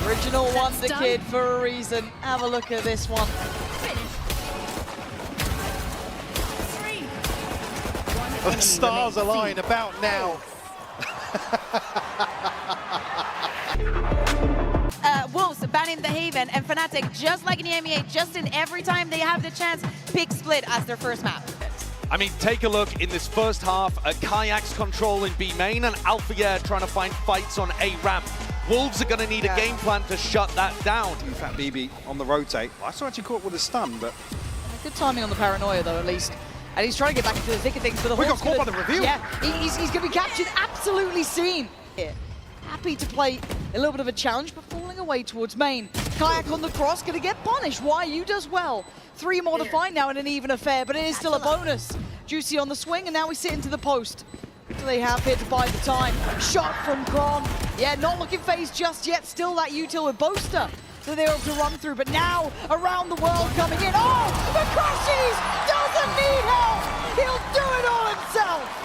Original Wonder Kid for a reason. Have a look at this one. The stars align about now. Wolves banning the Haven and Fnatic, just like in the EMEA, just in every time they have the chance, pick Split as their first map. I mean, take a look in this first half, kaajak's control in B main and Alpha yeah trying to find fights on A ramp. Wolves are going to need a game plan to shut that down. In fact, BB on the rotate. I saw actually caught with a stun, but Good timing on the paranoia though, at least. And he's trying to get back into the thick of things, but the we got caught by the reveal. Yeah, he's going to be captured, absolutely seen. Yeah. Happy to play a little bit of a challenge, but falling away towards main. kaajak on the cross, going to get punished. YU does well. 3 more to find now in an even affair, but it is still a bonus. Juicy on the swing, and now we sit into the post. What do they have here to buy the time? Shot from Kron. Yeah, not looking phased just yet. Still that util with Boaster that they're able to run through, but now around the world coming in. Oh, the crashes! Doesn't need help! He'll do it all himself!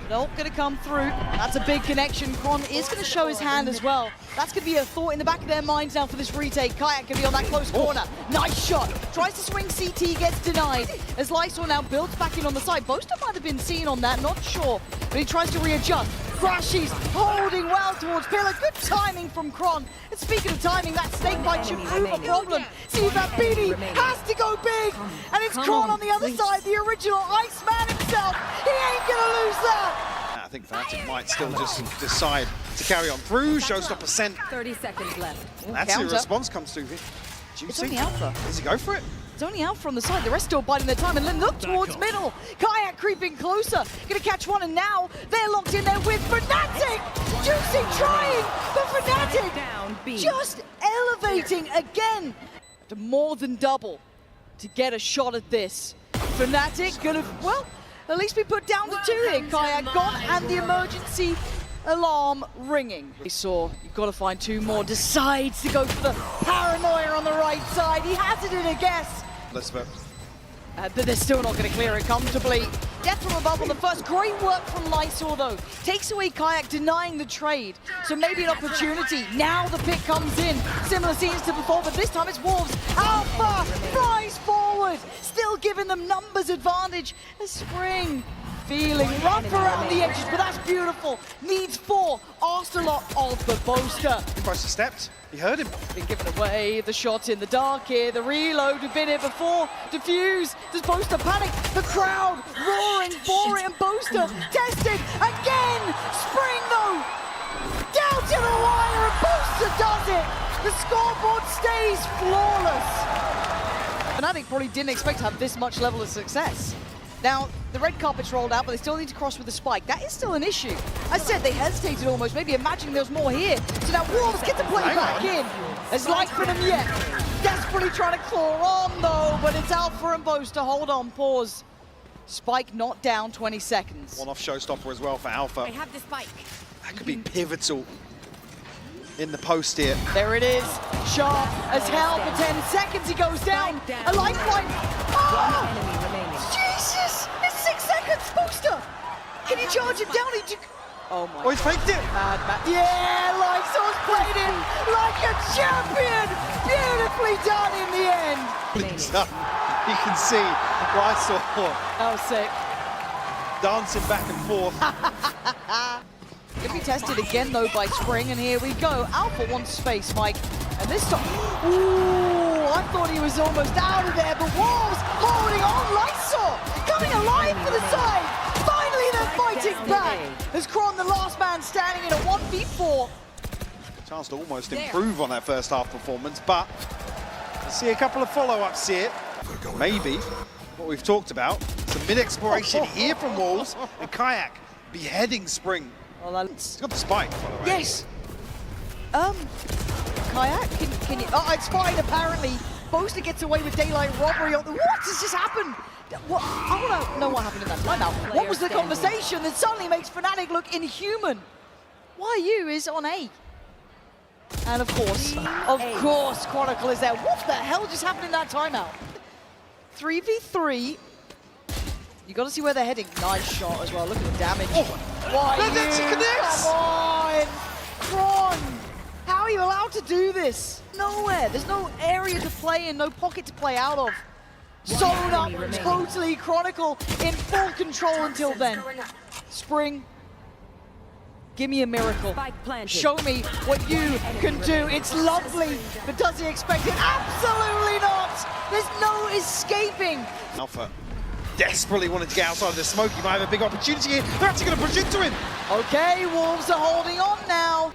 Nope, gonna come through. That's a big connection. Kron is gonna show his hand as well. That's gonna be a thought in the back of their minds now for this retake. kaajak gonna be on that close corner. Nice shot. Tries to swing CT, gets denied. As Lysor now builds back in on the side. Boaster might have been seen on that, not sure. But he tries to readjust. Crashes, holding well towards Pillar. Good timing from Kron. And speaking of timing, that snake bite should prove a problem. See that Beanie has to go big. And it's Kron on the other side, the original Iceman himself. He ain't gonna lose that. I think Fnatic might still just decide to carry on through. Showstopper sent. 30 seconds left. That's the response comes through. It's Juicy. only Alpha. Does he go for it? It's only Alpha on the side. The rest still biding their time. And then look towards middle. kaajak creeping closer. Gonna catch one, and now they're locked in there with Fnatic. Juicy trying, but Fnatic just elevating again to more than double to get a shot at this. Fnatic gonna, well, at least be put down to 2 here. kaajak gone, and the emergency alarm ringing. He saw, you've got to find 2 more, decides to go for the paranoia on the right side. He has it in a guess. Let's vote. But they're still not going to clear it comfortably. Death from above on the first. Great work from Lysor though. Takes away kaajak, denying the trade. So maybe an opportunity. Now the pick comes in. Similar scenes to before, but this time it's Wolves. Alpha flies forward. Still giving them numbers advantage. A Spring feeling rough around the edges, but that's beautiful. Needs 4. Asked a lot of the Boaster. Boaster stepped. He heard him. Been given away. The shot in the dark here. The reload. We've been here before. Diffuse. Does Boaster panic? The crowd roaring for it, and Boaster tested again. Spring though. Down to the wire, and Boaster does it. The scoreboard stays flawless. Fnatic probably didn't expect to have this much level of success. Now, the red carpet's rolled out, but they still need to cross with the spike. That is still an issue. I said they hesitated almost, maybe imagining there's more here. So now Wolves get the play back in. There's light for them yet. Desperately trying to claw on though, but it's Alpha and Boaster. Hold on, pause. Spike not down, 20 seconds. One off Showstopper as well for Alpha. I have the spike. That could be pivotal in the post here. There it is. Sharp as hell for 10 seconds. He goes down. A lifeline. Oh! Jesus! It's 6 seconds, Boaster! Can you charge him down? Oh my. Oh, he's faked it! Mad. Yeah, Lysor's played it like a champion! Beautifully done in the end! You can see Lysor That was sick. dancing back and forth. Gonna be tested again though by Spring, and here we go. Alpha wants space, Mike. And this time, ooh, I thought he was almost out of there, but Wolves holding on. Lysor coming alive for the side. Finally, they're fighting back. As Kron, the last man standing in a 1v4. Chance to almost improve on that first half performance, but I see a couple of follow-ups here. Maybe what we've talked about, some mid-exploration here from Wolves, and kaajak beheading Spring. Well, He's got the spike, by the way. yes. kaajak, can you? Oh, it's fine apparently. Boaster gets away with daylight robbery. What has just happened? What? I want to know what happened in that timeout. What was the conversation that suddenly makes Fnatic look inhuman? YU is on A. And of course, Chronicle is there. What the hell just happened in that timeout? 3v3. You got to see where they're heading. Nice shot as well. Look at the damage. Oh, Why that's you? connects. Come on, Kron. How are you allowed to do this? Nowhere. There's no area to play in, no pocket to play out of. Sewn up, totally Chronicle in full control until then. Spring, give me a miracle. Show me what you can do. It's lovely, but does he expect it? Absolutely not! There's no escaping. Alpha desperately wanted to get outside of the smoke. He might have a big opportunity here. They're actually going to projector him. Okay, Wolves are holding on now.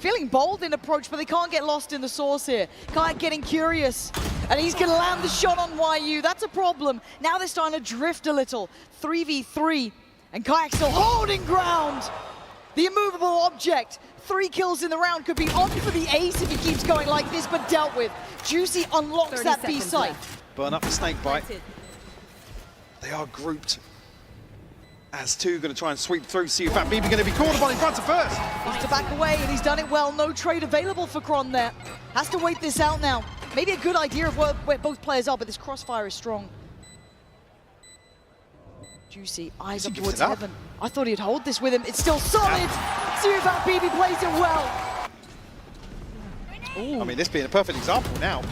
Feeling bold in approach, but they can't get lost in the source here. kaajak getting curious, and he's going to land the shot on YU. That's a problem. Now they're starting to drift a little. 3v3, and kaajak still holding ground. The immovable object. 3 kills in the round, could be on for the ace if he keeps going like this, but dealt with. Juicy unlocks that B site. Burn up the snake bite. They are grouped as 2 going to try and sweep through. See if that BB going to be called upon in front of first. Needs to back away, and he's done it well. No trade available for Kron there. Has to wait this out now. Maybe a good idea of where both players are, but this crossfire is strong. Juicy, eyes up towards heaven. I thought he'd hold this with him. It's still solid. See if that BB plays it well. I mean, this being a perfect example now.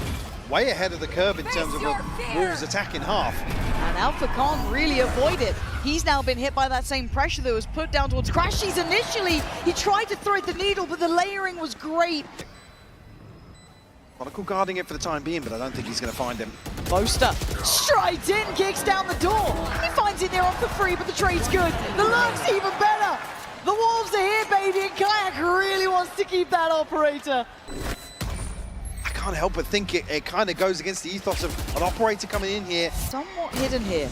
Way ahead of the curve in terms of Wolves attack in half. And Alpha can't really avoid it. He's now been hit by that same pressure that was put down towards Crashies initially. He tried to thread the needle, but the layering was great. Chronicle guarding it for the time being, but I don't think he's going to find him. Boaster strides in, kicks down the door. He finds it there off the free, but the trade's good. The lurk's even better. The Wolves are here, baby, and kaajak really wants to keep that operator. I can't help but think it kind of goes against the ethos of an operator coming in here. Somewhat hidden here.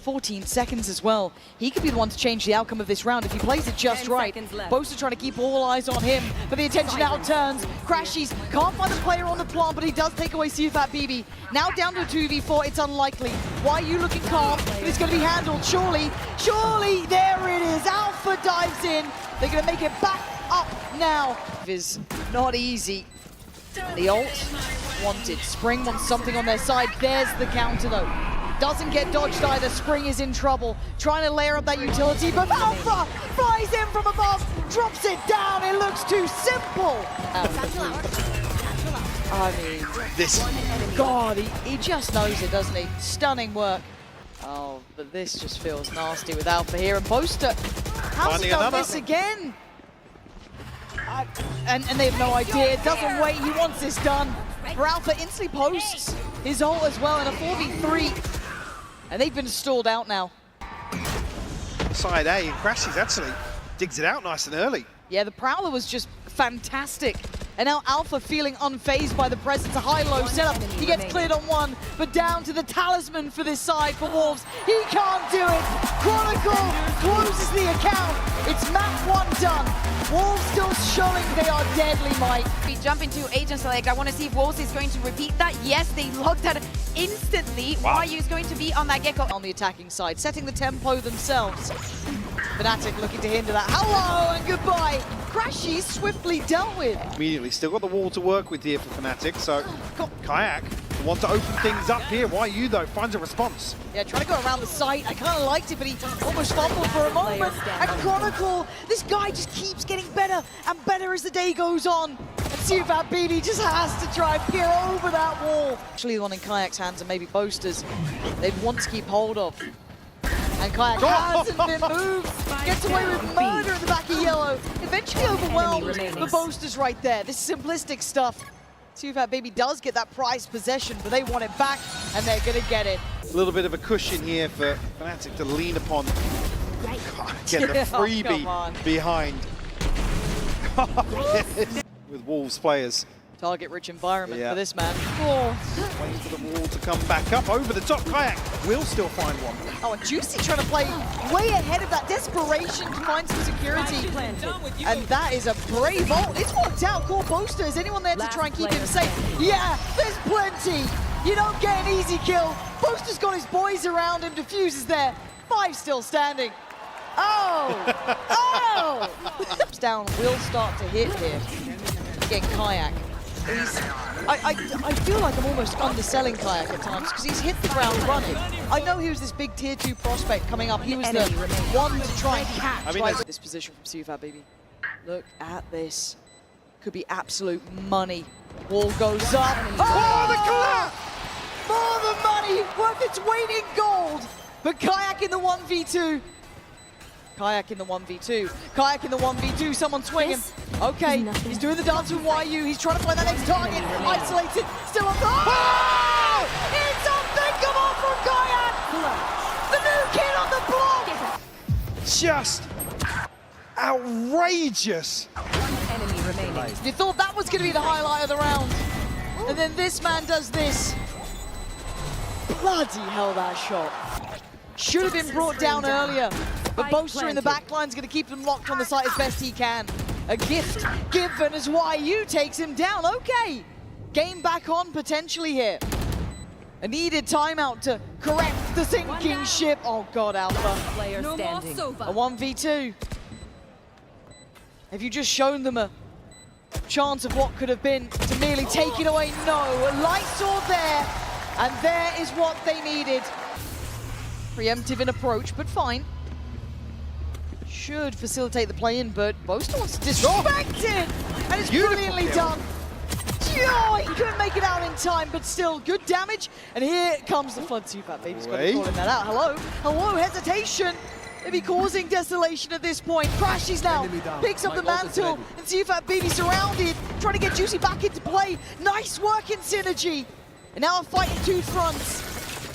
14 seconds as well. He could be the one to change the outcome of this round if he plays it just right. Boaster trying to keep all eyes on him, but the attention now turns. Crashies can't find the player on the plant, but he does take away CFAT BB. Now down to a 2v4, it's unlikely. Why are you looking calm? But it's going to be handled, surely. Surely, there it is. Alpha dives in. They're going to make it back up now. It is not easy. The ult wanted. Spring wants something on their side. There's the counter though. Doesn't get dodged either. Spring is in trouble. Trying to layer up that utility, but Alpha flies in from above, drops it down. It looks too simple. I mean, This, God, he just knows it, doesn't he? Stunning work. Oh, but this just feels nasty with Alpha here. And Boaster has done this again. And they have no idea. Doesn't wait. He wants this done. For Alpha, instantly posts his ult as well in a 4v3. And they've been stalled out now. side A, and Crashies actually digs it out nice and early. Yeah, the Prowler was just fantastic. And now Alpha feeling unfazed by the presence. A high-low setup. He gets cleared on one, but down to the talisman for this side for Wolves. He can't do it. Chronicle closes the account. It's map 1 done. Wolves still showing they are deadly, Mike. We jump into Agent Select. I want to see if Wolves is going to repeat that. Yes, they logged that instantly. Wow. YU is going to be on that Gecko. On the attacking side, setting the tempo themselves. Fnatic looking to hinder that. Hello and goodbye. Crashies swiftly dealt with. Immediately, still got the wall to work with here for Fnatic, so kaajak want to open things up here. YU though finds a response. Yeah, trying to go around the site. I kind of liked it, but he almost fumbled for a moment. And Chronicle, this guy just keeps getting better and better as the day goes on. And CFAT BD just has to try and peer over that wall. Actually, the one in kaajak's hands and maybe Boaster's, they'd want to keep hold of. And kaajak hasn't been moved. Gets away with murder in the back of yellow. Eventually overwhelmed, but Boaster's right there. This simplistic stuff. CFAT Baby does get that prized possession, but they want it back, and they're going to get it. A little bit of a cushion here for Fnatic to lean upon. Get the freebie behind. With Wolves players. Target-rich environment for this man. Waiting for the wall to come back up over the top. kaajak will still find one. Oh, and Juicy trying to play way ahead of that desperation to find some security. And that is a brave ult. It's worked out. Call Boaster. Is anyone there to try and keep him safe? Yeah, there's plenty. You don't get an easy kill. Boaster's got his boys around him. Diffuse is there. 5 still standing. Oh! Oh! Down will start to hit here. Again, kaajak. I feel like I'm almost underselling kaajak at times because he's hit the ground running. I know he was this big tier 2 prospect coming up. He was the one to try and catch this position from CFAT Baby. Look at this. could be absolute money. Wall goes up. Oh, the collapse! More than money, worth its weight in gold. But kaajak in the 1v2. kaajak in the 1v2. kaajak in the 1v2. Someone swing him. Okay, he's doing the dance with YU. He's trying to find that next target. Isolated, still on the. Oh! It's unthinkable from kaajak. The new kid on the block. Just outrageous. Enemy remaining. You thought that was going to be the highlight of the round. And then this man does this. Bloody hell, that shot. Should have been brought down earlier. But Boaster in the back line is going to keep them locked on the site as best he can. A gift given as YU takes him down. Okay. Game back on potentially here. A needed timeout to correct the sinking ship. Oh God, Alpha. Player standing. A 1v2. Have you just shown them a chance of what could have been to merely take it away? No, a light sword there, and there is what they needed. Preemptive in approach, but fine. Should facilitate the play-in, but Boaster wants to disrespect it, and it's brilliantly done. Oh, he couldn't make it out in time, but still, good damage. And here comes the flood. Too bad, baby's got to call that out. Hello, hello, hesitation. Maybe causing desolation at this point. Crashes now, picks up the mantle, and Seafat Baby surrounded, trying to get Juicy back into play. Nice work in synergy. And now a fight in two fronts.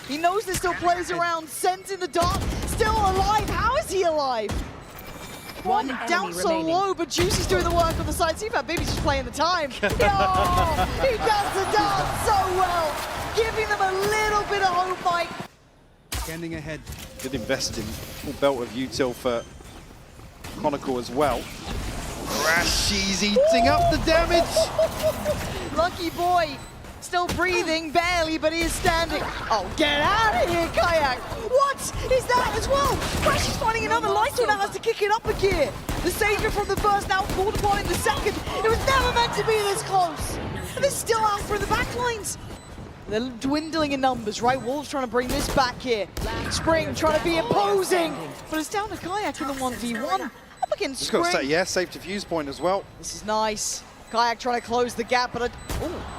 He knows there's still players around, sends in the dark, still alive. How is he alive? One down enemy so remaining. low, but Juicy's doing the work on the side. Seafat Baby's just playing the time. Yo, he does the dance so well, giving them a little bit of hope, Mike. Standing ahead. Good invested in full belt of util for Chronicle as well. Crashies eating up the damage. Lucky boy. Still breathing, barely, but he is standing. Oh, get out of here, kaajak. What is that as well? Crash is finding another light one now has to kick it up a gear. The savior from the first now called upon in the second. It was never meant to be this close. And there's still Alpha in the back lines. They're dwindling in numbers, right? Wolves trying to bring this back here. Spring trying to be imposing, but it's down to kaajak in the 1v1. Up against He's Spring. got to say, yeah, safe diffuse point as well. This is nice. kaajak trying to close the gap, but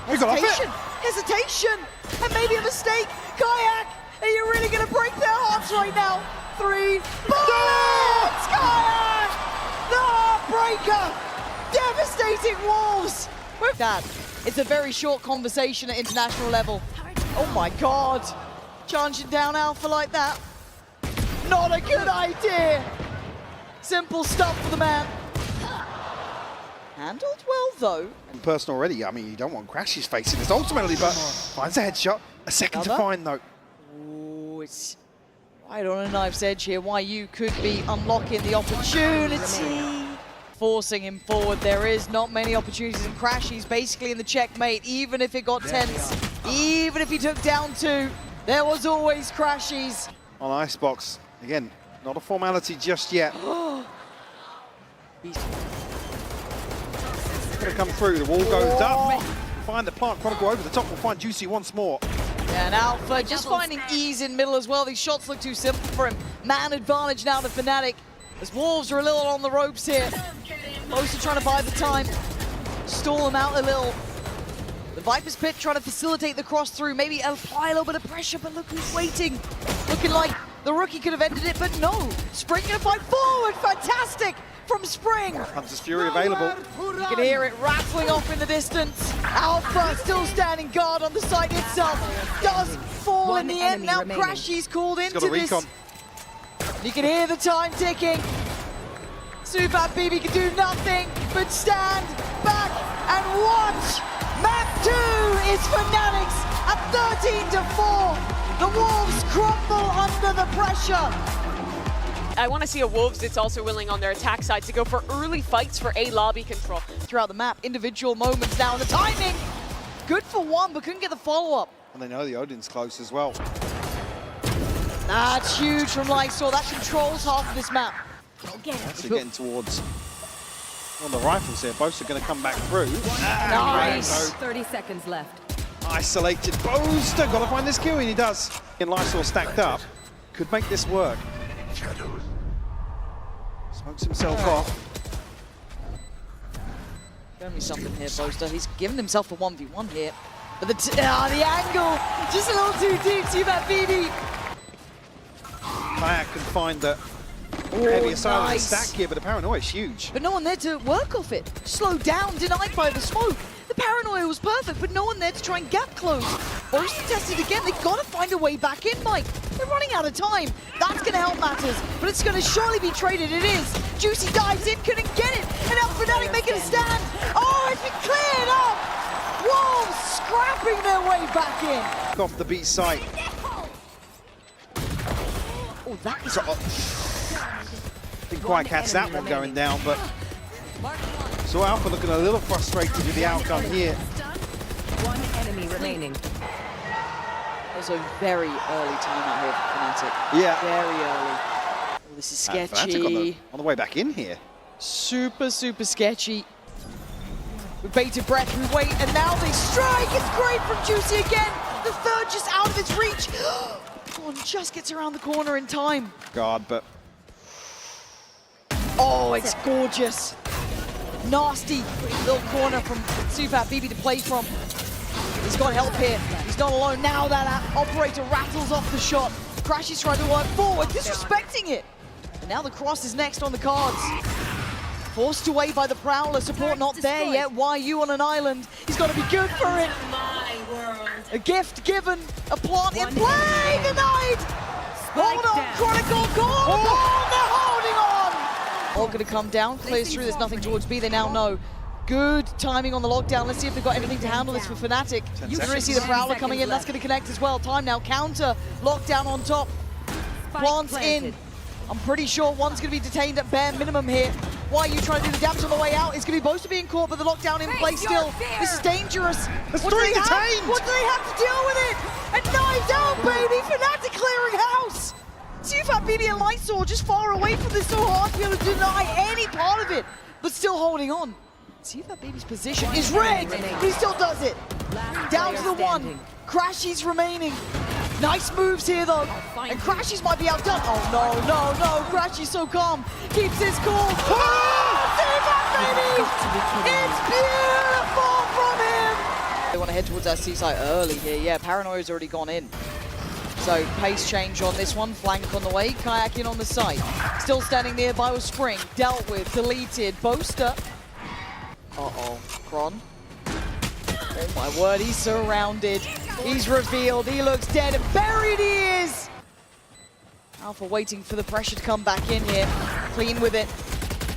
He got off it. hesitation, and maybe a mistake. kaajak, are you really going to break their hearts right now? 3 bullets! kaajak, the heartbreaker, devastating Wolves. With that, it's a very short conversation at international level. Oh my God, charging down Alpha like that. Not a good idea. Simple stuff for the man. Handled well, though. Person already, I mean, you don't want Crashies facing this ultimately, but finds a headshot. A second to find, though. Ooh, it's right on a knife's edge here. YU could be unlocking the opportunity. Forcing him forward. There is not many opportunities, and Crashies basically in the checkmate, even if it got tense, even if he took down 2, there was always Crashies. On Icebox, again, not a formality just yet. Gonna come through, the wall goes up. Find the plant, Chronicle over the top, will find Juicy once more. Yeah, and Alpha just finding ease in middle as well. These shots look too simple for him. Man advantage now to Fnatic. As Wolves are a little on the ropes here. Most are trying to buy the time, stall them out a little. The Viper's Pit trying to facilitate the cross through, maybe apply a little bit of pressure, but look who's waiting. Looking like the rookie could have ended it, but no. Spring gonna fight forward, fantastic from Spring. Hunter's Fury available. You can hear it rattling off in the distance. Alpha still standing guard on the site itself. Does fall in the end. Now Crashies called He's got into a this. recon. You can hear the time ticking. Seafat BB can do nothing but stand back and watch. Map 2 is Fnatic's at 13-4. The Wolves crumble under the pressure. I want to see a Wolves that's also willing on their attack side to go for early fights for A lobby control. Throughout the map, individual moments now, and the timing. Good for one, but couldn't get the follow-up. And they know the Odin's close as well. That's huge from Lysol. That controls half of this map. Actually getting towards on the rifles here. Both are going to come back through. Nice. 30 seconds left. Isolated Boaster. Got to find this kill, and he does. And Lysol stacked up. Could make this work. Smokes himself off. Show me something here, Boaster. He's given himself a 1v1 here. But the angle, just a little too deep. See that, BB? kaajak can find the heavier side of the stack here, but the paranoia is huge. But no one there to work off it. Slowed down, denied by the smoke. The paranoia was perfect, but no one there to try and gap close. Boaster tested again. They've got to find a way back in, Mike. They're running out of time. That's going to help matters, but it's going to surely be traded. It is. Juicy dives in, couldn't get it. And now Fnatic making a stand. Oh, it's been cleared up. Wolves scrapping their way back in. Off the B site. Oh, that is... Didn't quite catch that one going down, but so Alpha looking a little frustrated with the outcome here. One enemy remaining. That was a very early timeout here for Fnatic. Yeah. Very early. Oh, this is Fnatic sketchy. on the way back in here. Super sketchy. With bated breath, we wait, and now they strike. It's great from Juicy again. The third just out of its reach. One just gets around the corner in time. God, but oh, it's gorgeous. Nasty little corner from Sufat BB to play from. He's got help here. He's not alone. Now that operator rattles off the shot. Crashy's trying to work forward, disrespecting it. And now the cross is next on the cards. Forced away by the Prowler. Support not there yet. YU on an island. He's got to be good for it. A gift given. A plant in play. Denied. Hold on, Chronicle. Call. They're holding on. All going to come down. Clears through. There's nothing towards B. They now know. Good timing on the lockdown. Let's see if they've got anything to handle this for Fnatic. You can really see the Prowler coming in. That's going to connect as well. Time now. Counter. Lockdown on top. Plants in. I'm pretty sure one's going to be detained at bare minimum here. Why are you trying to do the damage on the way out? It's going to be Boaster being caught, but the lockdown in place still. This is dangerous. There's What do three they have? detained. What do they have to deal with it? And knives out, baby! Fnatic clearing house! Sufat BB and Lightsaw just far away from this, so hard to be able to deny any part of it, but still holding on. Sufat BB's position is rigged, but he still does it. Down to the one. Crashy's remaining. Nice moves here though, and Crashy's might be outdone. Oh no, Crashy's so calm. Keeps his cool. Sufat BB! It's beautiful from him! They want to head towards our seaside early here. Yeah, Paranoia's already gone in. So pace change on this one, flank on the way, kaajak in on the site. Still standing nearby with Spring, dealt with, deleted, Boaster. Uh-oh, Kron. Oh my word, he's surrounded. He's revealed, he looks dead, and buried he is! Alpha waiting for the pressure to come back in here. Clean with it.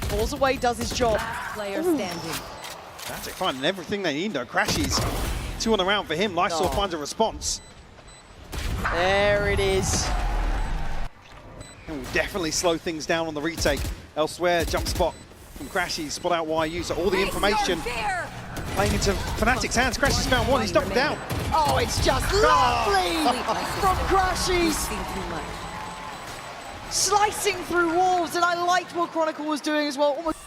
Falls away, does his job. Player standing. Fnatic finding everything they need though. Crashy's 2 on the round for him. Lightsaw finds a response. There it is. And will definitely slow things down on the retake. Elsewhere, jump spot from Crashy, spot out YU, so all the information playing into Fnatic's hands. Crashy's found one, he's knocked him down. Oh, it's just lovely from Crashies. Slicing through walls, and I liked what Chronicle was doing as well. Almost.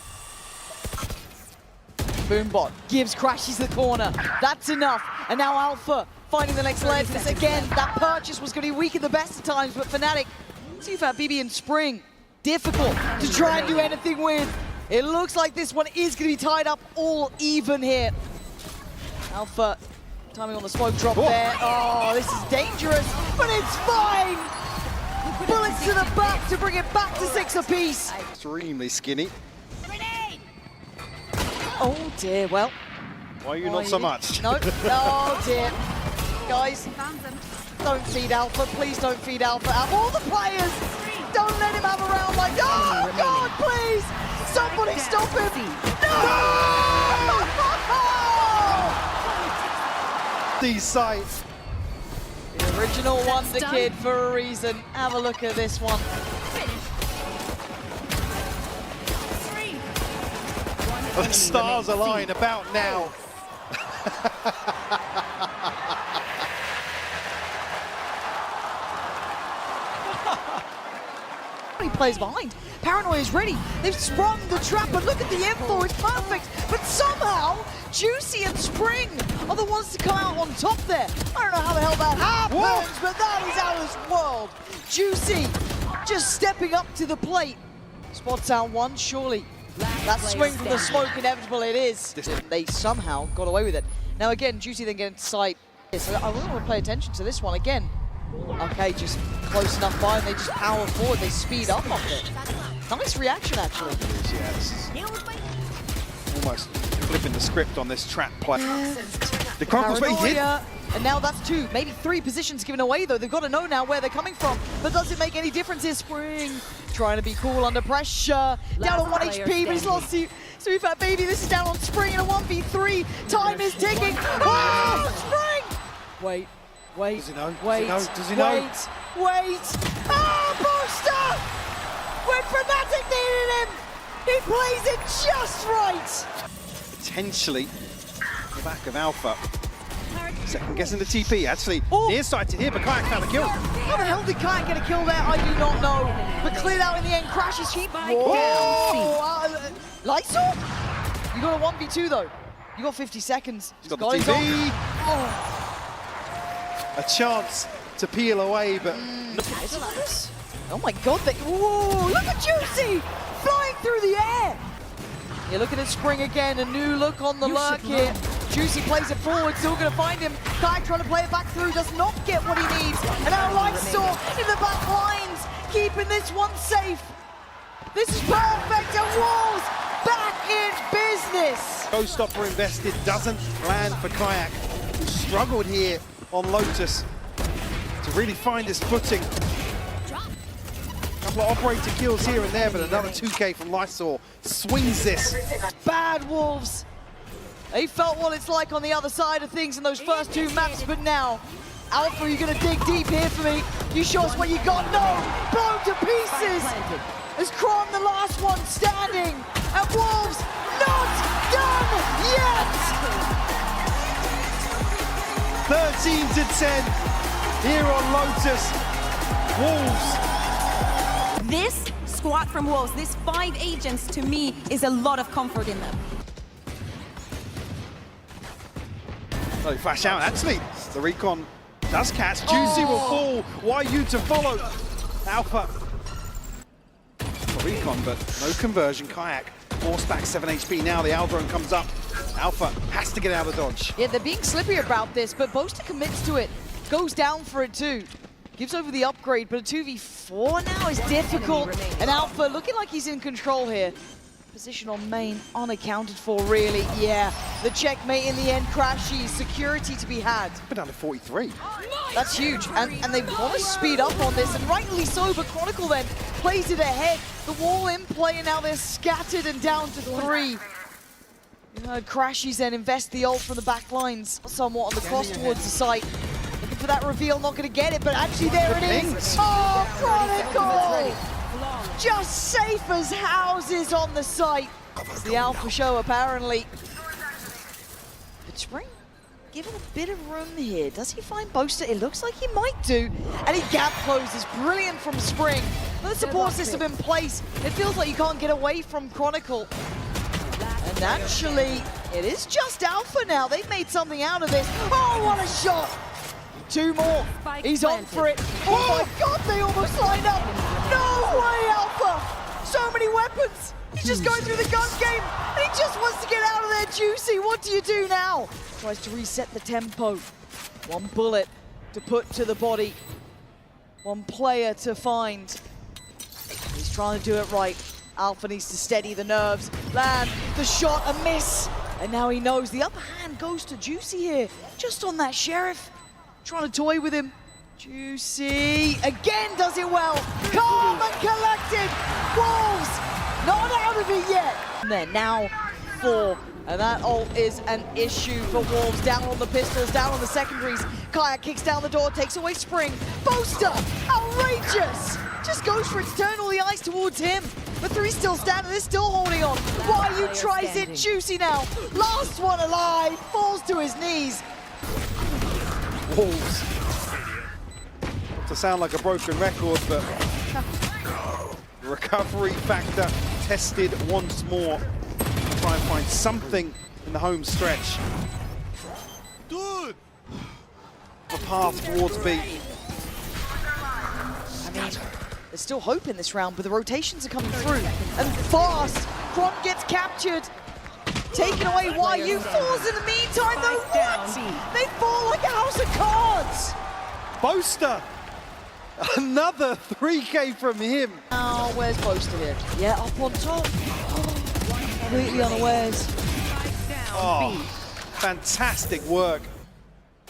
Boombot gives Crashies the corner. That's enough. And now Alpha finding the next leg. This again, that purchase was going to be weak at the best of times, but Fnatic, Sufat BB and Spring, difficult to try and do anything with. It looks like this one is going to be tied up all even here. Alpha, timing on the smoke drop there. Oh, this is dangerous, but it's fine. Bullets to the back to bring it back to 6 apiece. Extremely skinny. Oh dear, well. YU not so much. No, oh dear. Guys, don't feed Alpha, please don't feed Alpha. All the players, don't let him have a round like, oh God, please! Somebody stop him! No! These sites. The original Wonder Kid for a reason. Have a look at this one. The stars align about now. He plays behind. Paranoia is ready. They've sprung the trap, but look at the info. It's perfect. But somehow, Juicy and Spring are the ones to come out on top there. I don't know how the hell that happens, but that is out of this world. Juicy just stepping up to the plate. Spots out one, surely That swing from the smoke, inevitable it is. They somehow got away with it. Now again, Juicy then getting sight. So I really want to pay attention to this one again. Okay, just close enough by, and they just power forward. They speed up on it. Nice reaction, actually. Yeah, this is almost flipping the script on this trap play. The Chronicles where he hit. Paranoia, and now that's 2, maybe 3 positions given away though. They've got to know now where they're coming from. But does it make any difference here? Spring trying to be cool under pressure. Down on 1 HP, but he's lost to Fat Baby. This is down on Spring in a 1v3. Time is ticking. Oh, Spring! Wait. Does he know? Wait. Does he know? Wait. Oh, Booster! When Fnatic needed him, he plays it just right. Potentially the back of Alpha. Second guessing the TP. Actually, near sighted here, but kaajak found a kill. How the hell did kaajak get a kill there? I do not know. But cleared out in the end. Crashes heap. Whoa! Lysol? You got a 1v2 though. You got 50 seconds. He's got the TP. A chance to peel away, but Oh my god, whoa, look at Juicy! Flying through the air! Yeah, look at it, Spring again, a new look on the lurk here. Juicy plays it forward, still gonna find him. kaajak trying to play it back through, does not get what he needs. And now Lysol in the back lines, keeping this one safe. This is perfect, and WOL's back in business. Showstopper invested doesn't land for kaajak, who struggled here on Lotus to really find his footing. Couple of operator kills here and there, but another 2K from Lysol swings this. Bad Wolves. They felt what it's like on the other side of things in those first 2 maps, but now, Alpha, you're gonna dig deep here for me. You show us what you got. No, blown to pieces. Is Kron the last one standing? And Wolves not done yet. 13-10 here on Lotus. Wolves. This squad from Wolves, these 5 agents, to me, is a lot of comfort in them. Oh, flash out. Actually, the recon does catch. Juicy will fall. YU to follow. Alpha. The recon, but no conversion. kaajak forced back 7 HP. Now the Aldrone comes up. Alpha has to get out of dodge. Yeah, they're being slippery about this, but Boaster commits to it. Goes down for it too. Gives over the upgrade, but a 2v4 now is difficult. And Alpha looking like he's in control here. Position on main unaccounted for, really. Yeah, the checkmate in the end. Crashy, security to be had. We're down to 43. That's huge, and they want to speed up on this, and rightly so, but Chronicle then plays it ahead. The wall in play, and now they're scattered and down to 3. Crashies then invest the ult from the back lines, somewhat on the cross towards the site. Looking for that reveal, not going to get it, but actually there it is. Oh, Chronicle! Just safe as houses on the site. The Alpha show, apparently. But Spring, given a bit of room here, does he find Boaster? It looks like he might do. And he gap closes, brilliant from Spring. With the support system in place, it feels like you can't get away from Chronicle. And actually, it is just Alpha now. They've made something out of this. Oh, what a shot! 2 more. He's on for it. Oh my god, they almost lined up. No way, Alpha! So many weapons. He's just going through the gun game, and he just wants to get out of there, Juicy. What do you do now? Tries to reset the tempo. 1 bullet to put to the body. 1 player to find. He's trying to do it right. Alpha needs to steady the nerves. Land the shot, a miss. And now he knows the upper hand goes to Juicy here. Just on that Sheriff. Trying to toy with him. Juicy again does it well. Calm and collected. Wolves not out of it yet. And they're now 4. And that ult is an issue for Wolves. Down on the pistols, down on the secondaries. kaajak kicks down the door, takes away Spring. Boaster, outrageous. Just goes for it to turn all the eyes towards him. But 3 still standing, they're still holding on. YU tries it, Juicy now. Last one alive, falls to his knees. Wolves. Not to sound like a broken record, but the recovery factor tested once more. Try and find something in the home stretch. Good. The path towards B. I mean, there's still hope in this round, but the rotations are coming through. And fast. Kron gets captured. Taken away, YU falls in the meantime, though. What? They fall like a house of cards. Boaster! Another 3K from him. Now, where's Boaster here? Yeah, up on top. Completely unawares. Oh, fantastic work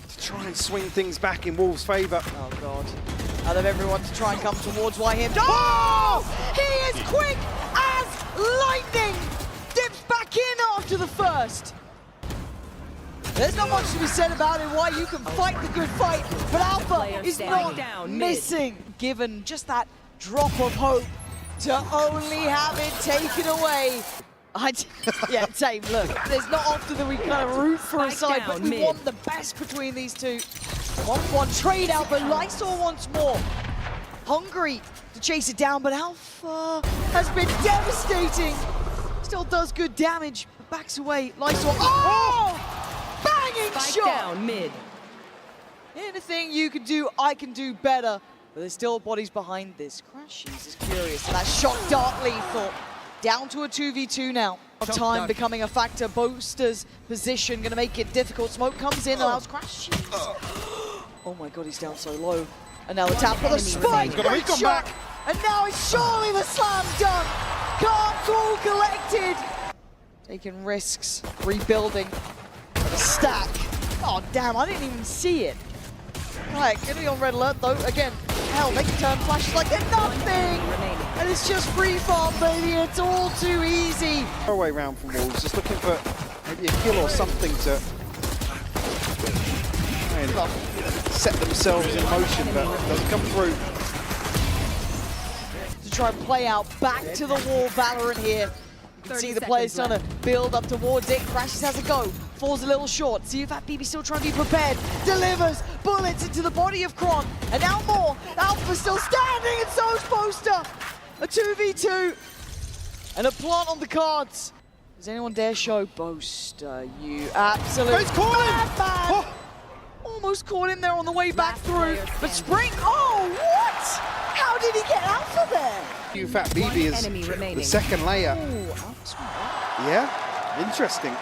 to try and swing things back in Wolves' favour. Oh, God. Out of everyone to try and come towards YM. Oh! He is quick as lightning! Dips back in after the first. There's not much to be said about it, why you can fight the good fight, but Alpha is not missing, given just that drop of hope to only have it taken away. Yeah, same, look, there's not often that we kind of root for a side, but we want the best between these two. 1-1 trade out, but Lysol wants more. Hungry to chase it down, but Alpha has been devastating. Still does good damage, but backs away. Lysol, oh! Banging shot! Down mid. Anything you can do, I can do better. But there's still bodies behind this. Crashes is curious, and that shot dart lethal. Down to a 2v2 now. Time becoming a factor. Boaster's position gonna make it difficult. Smoke comes in, allows Crashes. Oh my god, he's down so low. And now the tap for the spike. Great shot. And now it's surely the slam dunk. Can't call collected. Taking risks, rebuilding. The stack. Oh damn, I didn't even see it. Right, gonna be on red alert though. Again, hell, they can turn flashes like they're nothing. And it's just free farm, baby. It's all too easy. Away round from Wolves, just looking for maybe a kill or something to set themselves in motion, but it doesn't come through. To try and play out back to the wall, Valorant here. You can see the players trying to build up towards it. Crashes has a go, falls a little short. See if that BB still trying to be prepared. Delivers bullets into the body of Kron. And now more. Alpha still standing, and so is Boaster. A 2v2 and a plant on the cards. Does anyone dare show Boaster? You absolute madman. Oh. Almost caught him there on the way back through. But Spring, oh, what? How did he get Alpha there? Fat BB is the second layer. Yeah, interesting.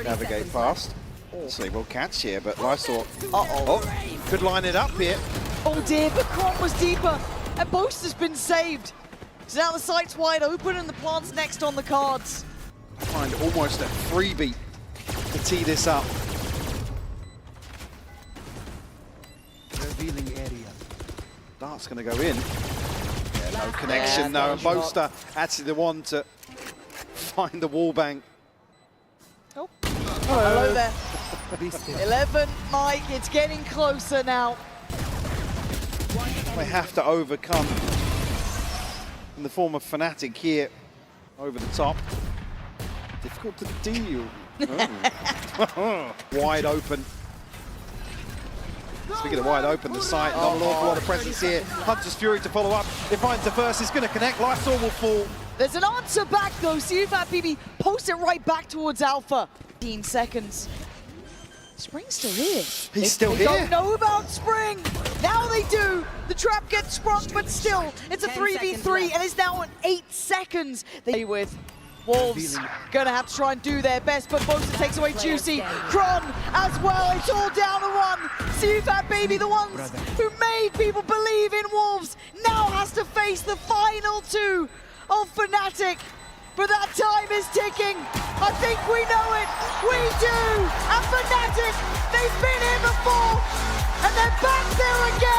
Navigate fast. See, we'll catch here, but Lysol. Oh, could line it up here. Oh dear, but Kron was deeper, and Boaster's been saved. So now the site's wide open, and the plant's next on the cards. Find almost a freebie to tee this up. Revealing area. Dart's going to go in. Yeah, no connection, no. And Boaster actually the one to find the wall bang. Oh, hello there. 11, Mike, it's getting closer now. They have to overcome in the form of Fnatic here over the top. Difficult to deal. Oh. Wide open. Speaking of wide open, the site, not an awful lot of presence here. Hunter's Fury to follow up. It finds the first, it's going to connect. Lysol will fall. There's an answer back though. See if that BB posts it right back towards Alpha. 15 seconds. Spring's still here. He's still here. They don't know about Spring. Now they do. The trap gets sprung, but still, it's a 3v3, and it's now at 8 seconds. They with Wolves gonna have to try and do their best, but Boaster takes away Juicy. Kron as well. It's all down to one. See that baby, the ones who made people believe in Wolves, now has to face the final two of Fnatic. But that time is ticking. I think we know it. We do. And Fnatic, they've been here before, and they're back there again.